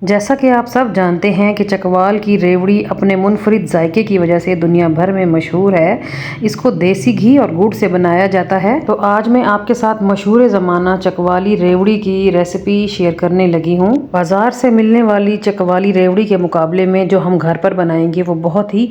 जैसा कि आप सब जानते हैं कि चकवाल की रेवड़ी अपने मुनफरिद जायके की वजह से दुनिया भर में मशहूर है। इसको देसी घी और गुड़ से बनाया जाता है। तो आज मैं आपके साथ मशहूर ज़माना चकवाली रेवड़ी की रेसिपी शेयर करने लगी हूँ। बाज़ार से मिलने वाली चकवाली रेवड़ी के मुकाबले में जो हम घर पर बनाएंगे वो बहुत ही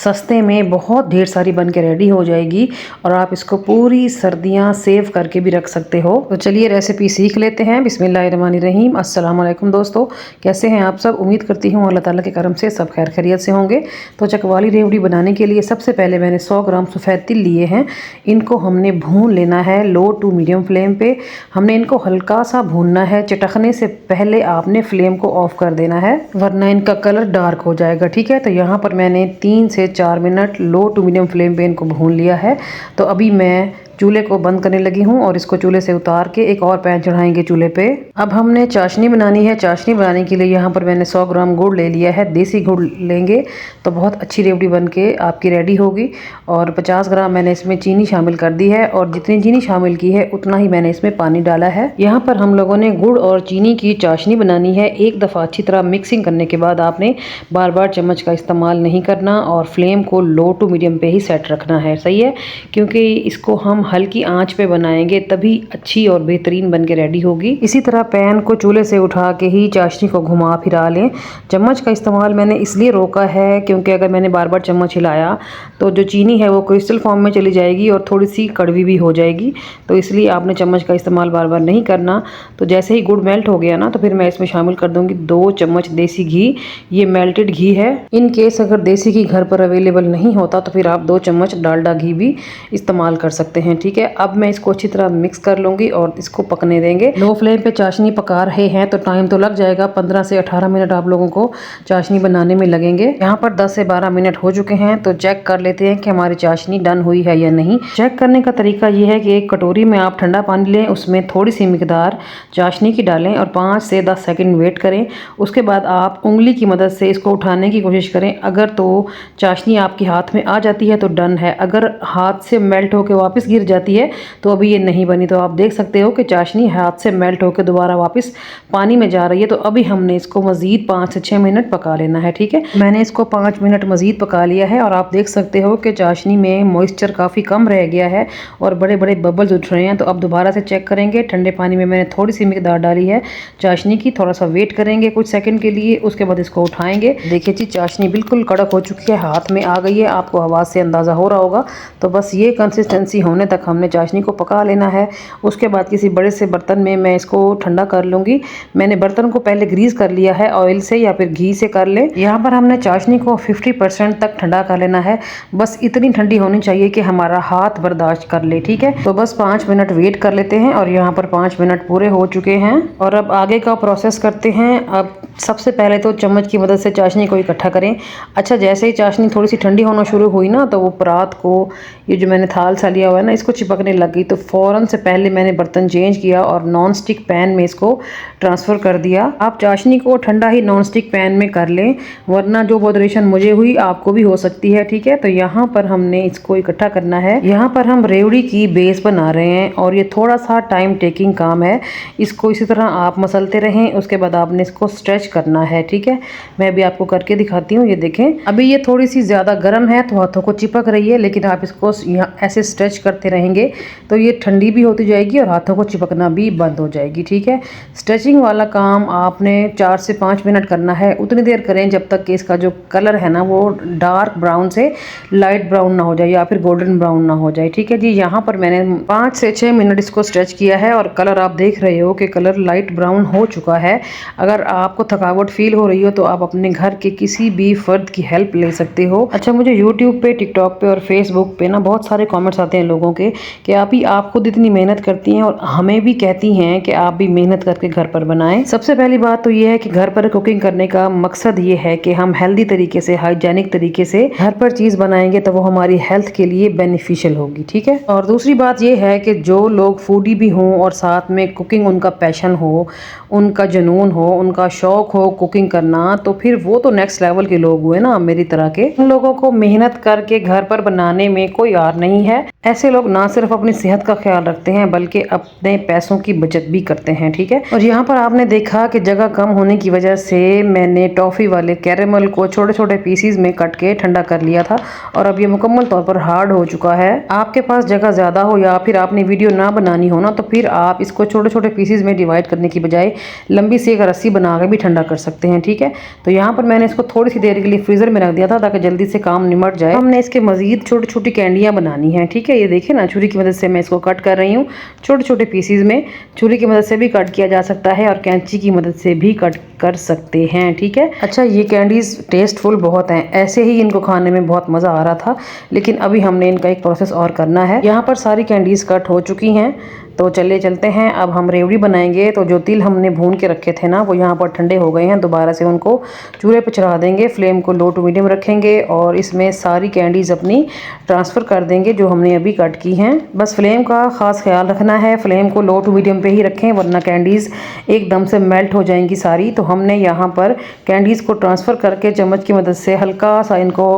सस्ते में बहुत ढेर सारी बन के रेडी हो जाएगी और आप इसको पूरी सर्दियाँ सेव करके भी रख सकते हो। तो चलिए रेसिपी सीख लेते हैं। बिस्मिल्लाहिर्रहमानिर्रहीम। अस्सलाम वालेकुम दोस्तों, कैसे हैं आप सब। उम्मीद करती हूँ अल्लाह ताला के करम से सब खैर खैरियत से होंगे। तो चकवाली रेवड़ी बनाने के लिए सबसे पहले मैंने 100 ग्राम सफ़ेद तिल लिए हैं। इनको हमने भून लेना है लो टू मीडियम फ्लेम पे। हमने इनको हल्का सा भूनना है, चटकने से पहले आपने फ्लेम को ऑफ कर देना है वरना इनका कलर डार्क हो जाएगा। ठीक है, तो यहाँ पर मैंने 3 से 4 minute low to medium flame पे इनको भून लिया है। तो अभी मैं चूल्हे को बंद करने लगी हूँ और इसको चूल्हे से उतार के एक और पैन चढ़ाएंगे चूल्हे पे। अब हमने चाशनी बनानी है। चाशनी बनाने के लिए यहाँ पर मैंने 100 ग्राम गुड़ ले लिया है। देसी गुड़ लेंगे तो बहुत अच्छी रेवड़ी बन के आपकी रेडी होगी। और 50 ग्राम मैंने इसमें चीनी शामिल कर दी है और जितनी चीनी शामिल की है उतना ही मैंने इसमें पानी डाला है। यहाँ पर हम लोगों ने गुड़ और चीनी की चाशनी बनानी है। एक दफ़ा अच्छी तरह मिक्सिंग करने के बाद आपने बार बार चम्मच का इस्तेमाल नहीं करना और फ्लेम को लो टू मीडियम पे ही सेट रखना है। सही है, क्योंकि इसको हम हल्की आंच पे बनाएंगे तभी अच्छी और बेहतरीन बन के रेडी होगी। इसी तरह पैन को चूल्हे से उठा के ही चाशनी को घुमा फिरा लें। चम्मच का इस्तेमाल मैंने इसलिए रोका है क्योंकि अगर मैंने बार बार चम्मच हिलाया तो जो चीनी है वो क्रिस्टल फॉर्म में चली जाएगी और थोड़ी सी कड़वी भी हो जाएगी। तो इसलिए आपने चम्मच का इस्तेमाल बार बार नहीं करना। तो जैसे ही गुड़ मेल्ट हो गया ना तो फिर मैं इसमें शामिल कर दूंगी 2 चम्मच देसी घी। ये मेल्टेड घी है। इन केस अगर देसी घी घर पर अवेलेबल नहीं होता तो फिर आप 2 चम्मच डालडा घी भी इस्तेमाल कर सकते हैं। ठीक है, अब मैं इसको अच्छी तरह मिक्स कर लूँगी और इसको पकने देंगे। लो फ्लेम पे चाशनी पका रहे हैं तो टाइम तो लग जाएगा। 15 से 18 मिनट आप लोगों को चाशनी बनाने में लगेंगे। यहाँ पर 10 से 12 मिनट हो चुके हैं तो चेक कर लेते हैं कि हमारी चाशनी डन हुई है या नहीं। चेक करने का तरीका ये है कि एक कटोरी में आप ठंडा पानी लें, उसमें थोड़ी सी मिकदार चाशनी की डालें और 5 से 10 सेकेंड वेट करें। उसके बाद आप उंगली की मदद से इसको उठाने की कोशिश करें। अगर तो चाशनी आपके हाथ में आ जाती है तो डन है। अगर हाथ से मेल्ट होकर वापस गिर जाती है तो अभी ये नहीं बनी। तो आप देख सकते हो कि चाशनी हाथ से मेल्ट होकर दोबारा वापस पानी में जा रही है। तो अभी हमने इसको मज़ीद 5 से 6 मिनट पका लेना है। ठीक है, मैंने इसको 5 मिनट मज़ीद पका लिया है और आप देख सकते हो कि चाशनी में मॉइस्चर काफ़ी कम रह गया है और बड़े बड़े बबल्स उठ रहे हैं। तो अब दोबारा से चेक करेंगे। ठंडे पानी में मैंने थोड़ी सी मिकदार डाली है चाशनी की। थोड़ा सा वेट करेंगे कुछ सेकंड के लिए, उसके बाद इसको उठाएंगे। देखिए जी, चाशनी बिल्कुल कड़क हो चुकी है, हाथ में आ गई है। आपको आवाज़ से अंदाज़ा हो रहा होगा। तो बस ये कंसिस्टेंसी होने तक हमने चाशनी को पका लेना है। उसके बाद किसी बड़े से बर्तन में मैं इसको ठंडा कर लूँगी। मैंने बर्तन को पहले ग्रीस कर लिया है, ऑयल से या फिर घी से कर ले। यहाँ पर हमने चाशनी को 50% तक ठंडा कर लेना है। बस इतनी ठंडी होनी चाहिए कि हमारा हाथ बर्दाश्त कर ले। ठीक है, तो बस 5 मिनट वेट कर लेते हैं और यहाँ पर 5 मिनट पूरे हो चुके हैं और अब आगे का प्रोसेस करते हैं। अब सबसे पहले तो चम्मच की मदद से चाशनी को इकट्ठा करें। अच्छा, जैसे ही चाशनी थोड़ी सी ठंडी होना शुरू हुई ना तो वो परात को, ये जो मैंने थाल सा लिया हुआ है ना, इसको चिपकने लग गई। तो फ़ौरन से पहले मैंने बर्तन चेंज किया और नॉन स्टिक पैन में इसको ट्रांसफ़र कर दिया। आप चाशनी को ठंडा ही नॉन स्टिक पैन में कर लें वरना जो बॉदरेशन मुझे हुई आपको भी हो सकती है। ठीक है, तो यहाँ पर हमने इसको इकट्ठा करना है। यहाँ पर हम रेवड़ी की बेस बना रहे हैं और ये थोड़ा सा टाइम टेकिंग काम है। इसको इसी तरह आप मसलते रहें, उसके बाद आपने इसको स्ट्रेच करना है। ठीक है, मैं अभी आपको करके दिखाती हूँ। ये देखें, अभी ये थोड़ी सी ज़्यादा गर्म है तो हाथों को चिपक रही है, लेकिन आप इसको यहाँ ऐसे स्ट्रेच करते रहेंगे तो ये ठंडी भी होती जाएगी और हाथों को चिपकना भी बंद हो जाएगी। ठीक है, स्ट्रेचिंग वाला काम आपने 4 से 5 मिनट करना है। उतनी देर करें जब तक कि इसका जो कलर है ना वो डार्क ब्राउन से लाइट ब्राउन ना हो जाए या फिर गोल्डन ब्राउन ना हो जाए। ठीक है जी, यहाँ पर मैंने 5 से 6 मिनट इसको स्ट्रेच किया है और कलर आप देख रहे हो कि कलर लाइट ब्राउन हो चुका है। अगर आपको थकावट फील हो रही हो तो आप अपने घर के किसी भी फर्द की हेल्प ले सकते हो। अच्छा, मुझे यूट्यूब पे, टिकटॉक पे और फेसबुक पे ना बहुत सारे कमेंट्स आते हैं लोगों के कि आप खुद इतनी मेहनत करती हैं और हमें भी कहती हैं कि आप भी मेहनत करके घर पर बनाएं। सबसे पहली बात तो ये है कि घर पर कुकिंग करने का मकसद ये है कि हम हेल्दी तरीके से, हाइजेनिक तरीके से घर पर चीज़ बनाएंगे तो वो हमारी हेल्थ के लिए बेनिफिशियल होगी। ठीक है, और दूसरी बात ये है कि जो लोग फूडी भी हों और साथ में कुकिंग उनका पैशन हो, उनका जुनून हो, उनका शौक हो कुकिंग करना, तो फिर वो तो नेक्स्ट लेवल के लोग हुए ना मेरी तरह के। उन लोगों को मेहनत करके घर पर बनाने में कोई यार नहीं है। ऐसे लोग ना सिर्फ अपनी सेहत का ख्याल रखते हैं बल्कि अपने पैसों की बचत भी करते हैं। ठीक है, और यहाँ पर आपने देखा कि जगह कम होने की वजह से मैंने टॉफ़ी वाले कैरेमल को छोटे छोटे पीसीज में कट के ठंडा कर लिया था और अब ये मुकम्मल तौर पर हार्ड हो चुका है। आपके पास जगह ज़्यादा हो या फिर आपने वीडियो ना बनानी हो ना, तो फिर आप इसको छोटे छोटे पीसीज में डिवाइड करने की बजाय लंबी सी एक रस्सी बना के भी ठंडा कर सकते हैं। ठीक है, तो यहाँ पर मैंने इसको थोड़ी सी देर के लिए फ्रीज़र में रख दिया था ताकि जल्दी से काम निमट जाए। हमने इसके मज़ीद छोटी छोटी कैंडियाँ बनानी है। ठीक है, ये देखिए ना, छुरी की मदद से मैं इसको कट कर रही हूँ छोटे छोटे पीसीज में। छुरी की मदद से भी कट किया जा सकता है और कैंची की मदद से भी कट कर सकते हैं। ठीक है, अच्छा ये कैंडीज़ टेस्टफुल बहुत हैं, ऐसे ही इनको खाने में बहुत मज़ा आ रहा था, लेकिन अभी हमने इनका एक प्रोसेस और करना है। यहाँ पर सारी कैंडीज़ कट हो चुकी हैं, तो चलते हैं। अब हम रेवड़ी बनाएंगे। तो जो तिल हमने भून के रखे थे ना, वो यहाँ पर ठंडे हो गए हैं। दोबारा से उनको चूल्हे पर चढ़ा देंगे, फ्लेम को लो टू मीडियम रखेंगे और इसमें सारी कैंडीज़ अपनी ट्रांसफ़र कर देंगे जो हमने अभी कट की हैं। बस फ्लेम का ख़ास ख्याल रखना है, फ्लेम को लो टू मीडियम पे ही रखें वरना कैंडीज़ एकदम से मेल्ट हो जाएंगी सारी। तो हमने यहाँ पर कैंडीज़ को ट्रांसफ़र करके चम्मच की मदद से हल्का सा इनको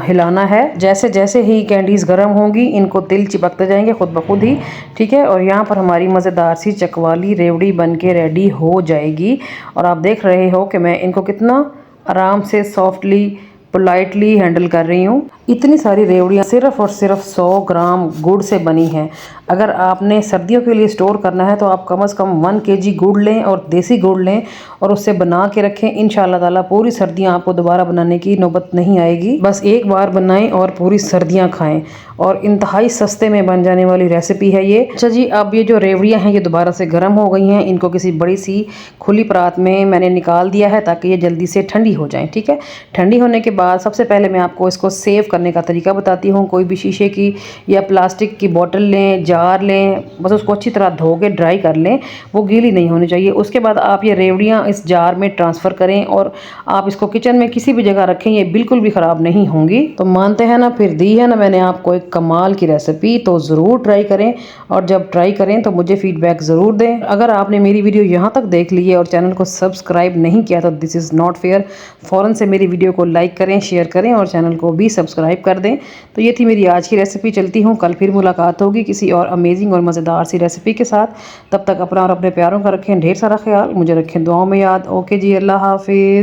हिलाना है। जैसे जैसे ही कैंडीज़ गर्म होंगी इनको तिल चिपकते जाएंगे खुद ब खुद ही। ठीक है, और यहाँ पर हमारी मज़ेदार सी चकवाली रेवड़ी बनके रेडी हो जाएगी। और आप देख रहे हो कि मैं इनको कितना आराम से सॉफ्टली पोलाइटली हैंडल कर रही हूँ। इतनी सारी रेवड़ियाँ सिर्फ और सिर्फ 100 ग्राम गुड़ से बनी हैं। अगर आपने सर्दियों के लिए स्टोर करना है तो आप कम से कम 1 kg गुड़ लें और देसी गुड़ लें और उससे बना के रखें। इंशाल्लाह ताला पूरी सर्दियाँ आपको दोबारा बनाने की नौबत नहीं आएगी। बस एक बार बनाएं और पूरी सर्दियाँ खाएं और इंतहाई सस्ते में बन जाने वाली रेसिपी है ये। अच्छा जी, अब ये जो रेवड़ियाँ हैं ये दोबारा से गर्म हो गई हैं। इनको किसी बड़ी सी खुली परात में मैंने निकाल दिया है ताकि ये जल्दी से ठंडी हो जाएँ। ठीक है, ठंडी होने के बाद सबसे पहले मैं आपको इसको सेव करने का तरीका बताती हूँ। कोई भी शीशे की या प्लास्टिक की बोतल लें, जार लें, बस उसको अच्छी तरह धो के ड्राई कर लें, वो गीली नहीं होनी चाहिए। उसके बाद आप ये रेवड़ियाँ इस जार में ट्रांसफ़र करें और आप इसको किचन में किसी भी जगह रखें, ये बिल्कुल भी ख़राब नहीं होंगी। तो मानते हैं ना, फिर दी है ना मैंने आपको एक कमाल की रेसिपी, तो ज़रूर ट्राई करें और जब ट्राई करें तो मुझे फ़ीडबैक ज़रूर दें। अगर आपने मेरी वीडियो यहाँ तक देख ली है और चैनल को सब्सक्राइब नहीं किया तो दिस इज़ नॉट फेयर। फ़ौरन से मेरी वीडियो को लाइक करें, शेयर करें और चैनल को भी सब्सक्राइब कर दें। तो ये थी मेरी आज की रेसिपी। चलती हूँ, कल फिर मुलाकात होगी किसी और अमेजिंग और मज़ेदार सी रेसिपी के साथ। तब तक अपना और अपने प्यारों का रखें ढेर सारा ख्याल, मुझे रखें दुआओं में याद। ओके जी, अल्लाह हाफिज़।